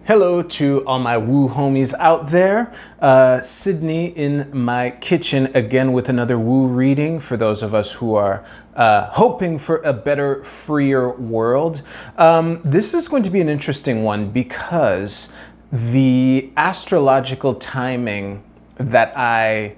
Hello to all my woo homies out there. Sydney in my kitchen again with another woo reading for those of us who are hoping for a better, freer world. This is going to be an interesting one because the astrological timing that I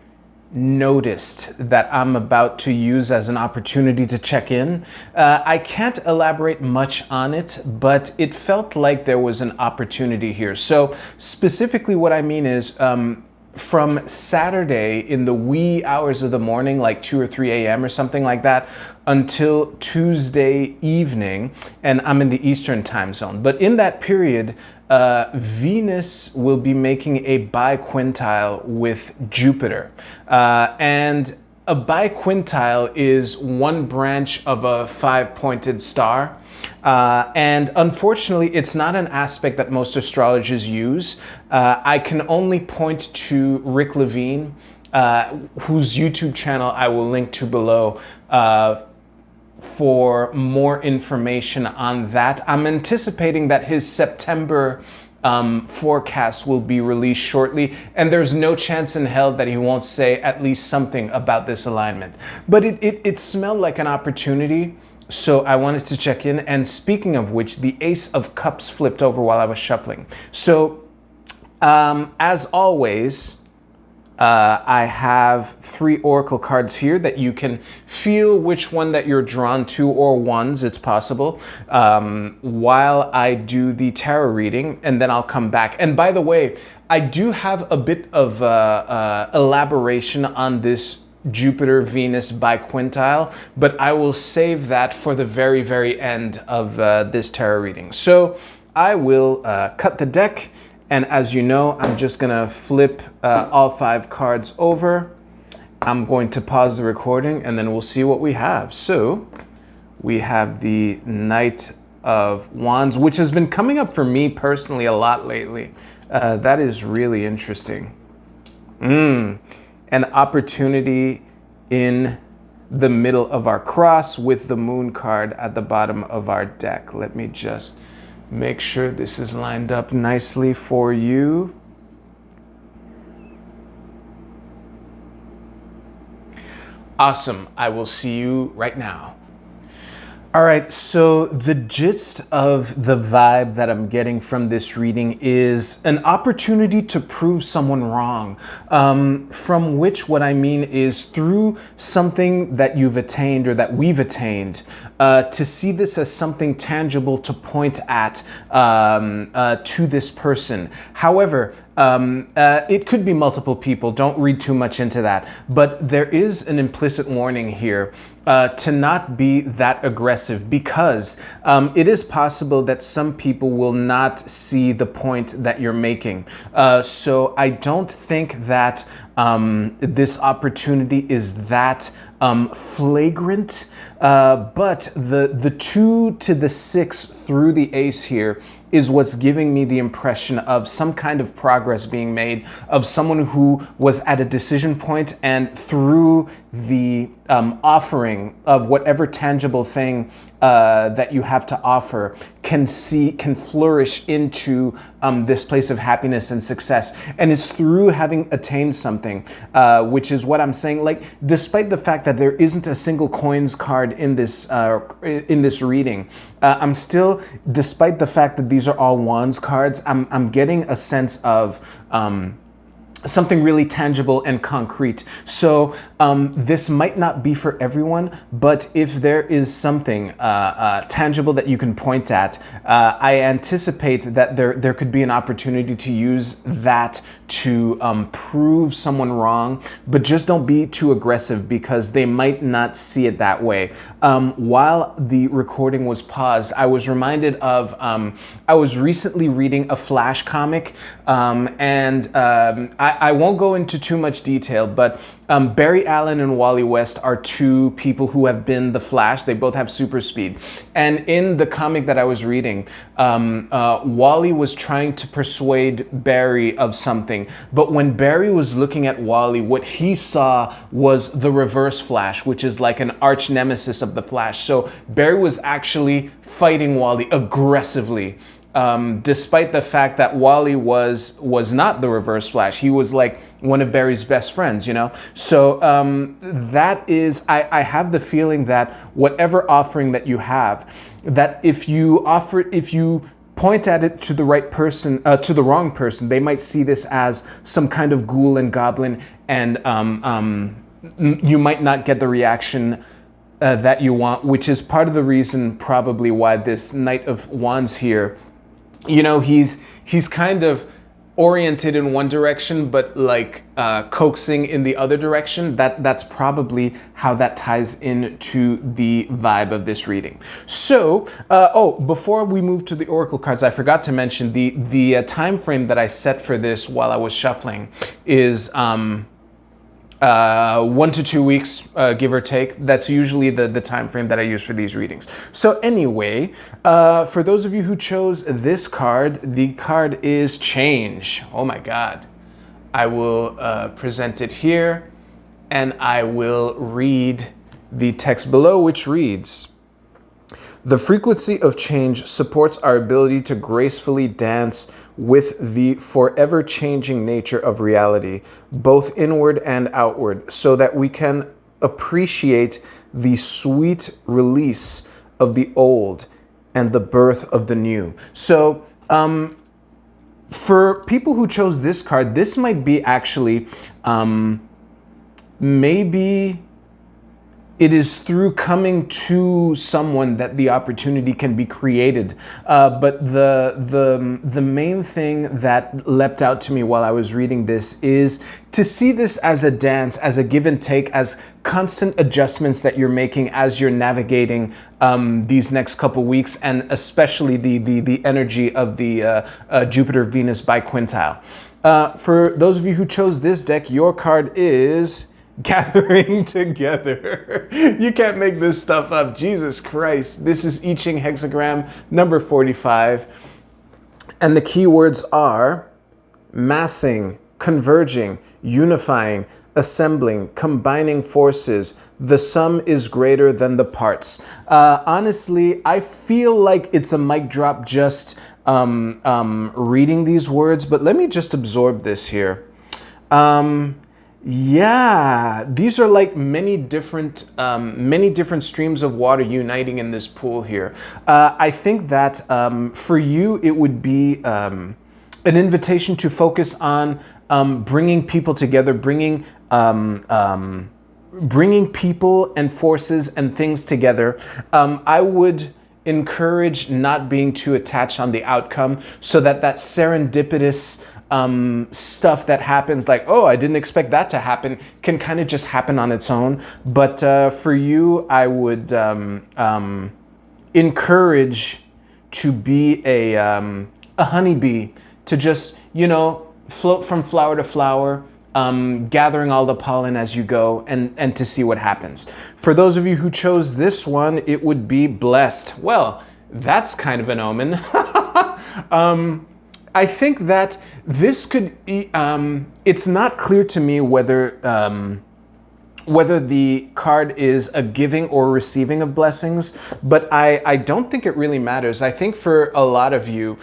noticed that I'm about to use as an opportunity to check in. I can't elaborate much on it, but it felt like there was an opportunity here. So specifically what I mean is from Saturday in the wee hours of the morning, like 2 or 3 a.m. or something like that, until Tuesday evening, and I'm in the Eastern time zone. But in that period, Venus will be making a bi-quintile with Jupiter. And a bi-quintile is one branch of a five-pointed star. And unfortunately, it's not an aspect that most astrologers use. I can only point to Rick Levine, whose YouTube channel I will link to below, for more information on that. I'm anticipating that his September forecast will be released shortly, and there's no chance in hell that he won't say at least something about this alignment. But it smelled like an opportunity, so I wanted to check in. And speaking of which, the Ace of Cups flipped over while I was shuffling. So as always, I have 3 oracle cards here that you can feel which one that you're drawn to, or ones, it's possible, while I do the tarot reading, and then I'll come back. And by the way, I do have a bit of elaboration on this Jupiter-Venus bi-quintile, but I will save that for the very, very end of this tarot reading. So I will cut the deck. And as you know, I'm just gonna flip all 5 cards over. I'm going to pause the recording and then we'll see what we have. So we have the Knight of Wands, which has been coming up for me personally a lot lately. That is really interesting. An opportunity in the middle of our cross with the Moon card at the bottom of our deck. Let me just make sure this is lined up nicely for you. Awesome. I will see you right now. All right, so the gist of the vibe that I'm getting from this reading is an opportunity to prove someone wrong, from which what I mean is through something that you've attained or that we've attained, to see this as something tangible to point at to this person. However, it could be multiple people. Don't read too much into that. But there is an implicit warning here to not be that aggressive, because it is possible that some people will not see the point that you're making. So I don't think that this opportunity is that flagrant, but the 2 to the 6 through the Ace here is what's giving me the impression of some kind of progress being made, of someone who was at a decision point, and through the offering of whatever tangible thing that you have to offer can flourish into this place of happiness and success. And it's through having attained something, which is what I'm saying. Like, despite the fact that there isn't a single coins card in this reading, I'm still, despite the fact that these are all wands cards, I'm getting a sense of something really tangible and concrete. So this might not be for everyone, but if there is something tangible that you can point at, I anticipate that there could be an opportunity to use that to prove someone wrong, but just don't be too aggressive because they might not see it that way. While the recording was paused, I was reminded of, I was recently reading a Flash comic, and I won't go into too much detail, but Barry Allen and Wally West are 2 people who have been the Flash. They both have super speed. And in the comic that I was reading, Wally was trying to persuade Barry of something. But when Barry was looking at Wally, what he saw was the Reverse Flash, which is like an arch nemesis of the Flash. So Barry was actually fighting Wally aggressively. despite the fact that Wally was not the Reverse Flash. He was like one of Barry's best friends, you know? So that is, I have the feeling that whatever offering that you have, that if you point at it to the right person, to the wrong person, they might see this as some kind of ghoul and goblin, and you might not get the reaction that you want, which is part of the reason probably why this Knight of Wands here, you know, he's kind of oriented in one direction, but like coaxing in the other direction. That's probably how that ties into the vibe of this reading. So, before we move to the Oracle cards, I forgot to mention the time frame that I set for this while I was shuffling is 1 to 2 weeks, give or take. That's usually the time frame that I use for these readings. So anyway, for those of you who chose this card, the card is Change. Oh my God. I will present it here, and I will read the text below, which reads: the frequency of change supports our ability to gracefully dance with the forever changing nature of reality, both inward and outward, so that we can appreciate the sweet release of the old and the birth of the new. So, for people who chose this card, this might be actually, maybe it is through coming to someone that the opportunity can be created. But the main thing that leapt out to me while I was reading this is to see this as a dance, as a give and take, as constant adjustments that you're making as you're navigating these next couple weeks, and especially the energy of the Jupiter-Venus bi-quintile. For those of you who chose this deck, your card is Gathering Together. You can't make this stuff up. Jesus Christ. This is I Ching hexagram number 45. And the keywords are massing, converging, unifying, assembling, combining forces. The sum is greater than the parts. Honestly, I feel like it's a mic drop just reading these words, but let me just absorb this here. Yeah, these are like many different streams of water uniting in this pool here. I think that for you, it would be an invitation to focus on bringing people together, bringing people and forces and things together. I would encourage not being too attached on the outcome, so that serendipitous stuff that happens, like, oh, I didn't expect that to happen, can kind of just happen on its own. But for you, I would encourage to be a honeybee, to just, you know, float from flower to flower, gathering all the pollen as you go, and to see what happens. For those of you who chose this one, it would be Blessed. Well, that's kind of an omen. I think that this could, it's not clear to me whether the card is a giving or receiving of blessings, but I don't think it really matters. I think for a lot of you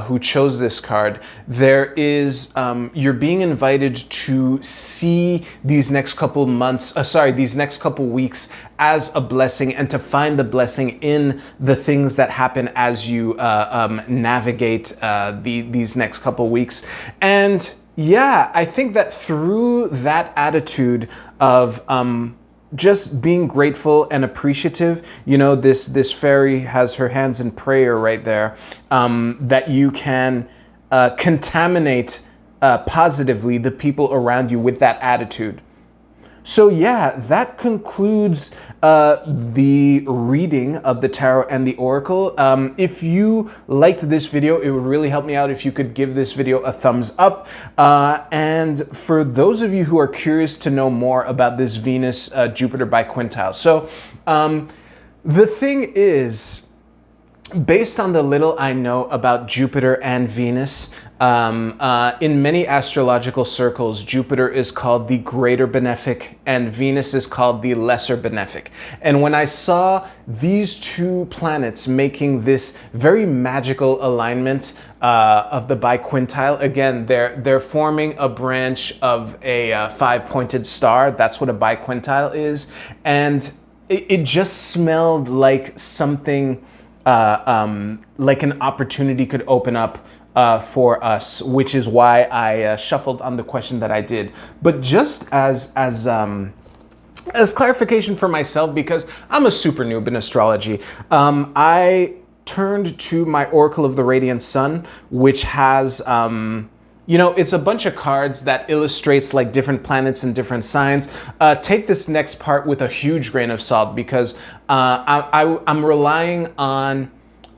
who chose this card, there is, you're being invited to see these next couple months, these next couple weeks as a blessing, and to find the blessing in the things that happen as you navigate these next couple weeks. And yeah, I think that through that attitude of just being grateful and appreciative, you know, this fairy has her hands in prayer right there, that you can contaminate positively the people around you with that attitude. So yeah, that concludes the reading of the Tarot and the Oracle. If you liked this video, it would really help me out if you could give this video a thumbs up. And for those of you who are curious to know more about this Venus Jupiter bi-quintile. So the thing is, based on the little I know about Jupiter and Venus, in many astrological circles, Jupiter is called the greater benefic and Venus is called the lesser benefic. And when I saw these two planets making this very magical alignment of the bi-quintile, again, they're forming a branch of a five-pointed star. That's what a bi-quintile is. And it just smelled like something like an opportunity could open up for us, which is why I shuffled on the question that I did. But just as clarification for myself, because I'm a super noob in astrology, I turned to my Oracle of the Radiant Sun, which has you know, it's a bunch of cards that illustrates like different planets and different signs. Take this next part with a huge grain of salt because I'm relying on,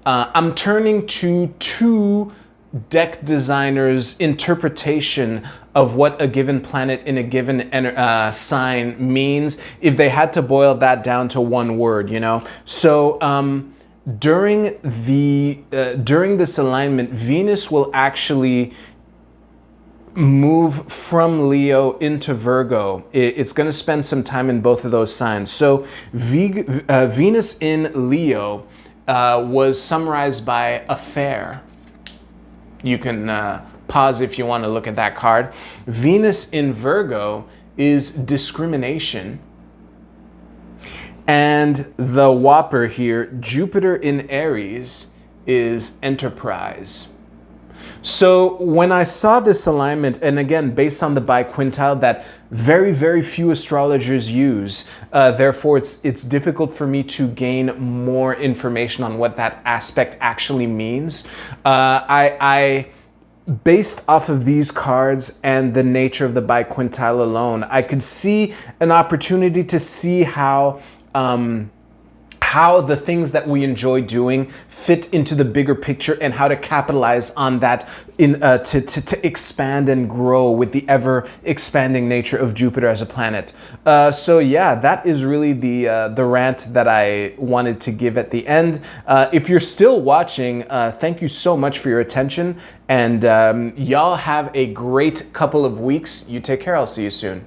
I'm turning to two deck designers' interpretation of what a given planet in a given sign means if they had to boil that down to one word, you know? So during this alignment, Venus will actually move from Leo into Virgo. It's going to spend some time in both of those signs. So Venus in Leo was summarized by affair. You can pause if you want to look at that card. Venus in Virgo is discrimination. And the whopper here, Jupiter in Aries, is enterprise. So when I saw this alignment, and again, based on the bi-quintile that very, very few astrologers use, therefore it's difficult for me to gain more information on what that aspect actually means. I based off of these cards and the nature of the bi-quintile alone, I could see an opportunity to see how the things that we enjoy doing fit into the bigger picture and how to capitalize on that to expand and grow with the ever expanding nature of Jupiter as a planet. So yeah, that is really the rant that I wanted to give at the end. If you're still watching, thank you so much for your attention, and y'all have a great couple of weeks. You take care. I'll see you soon.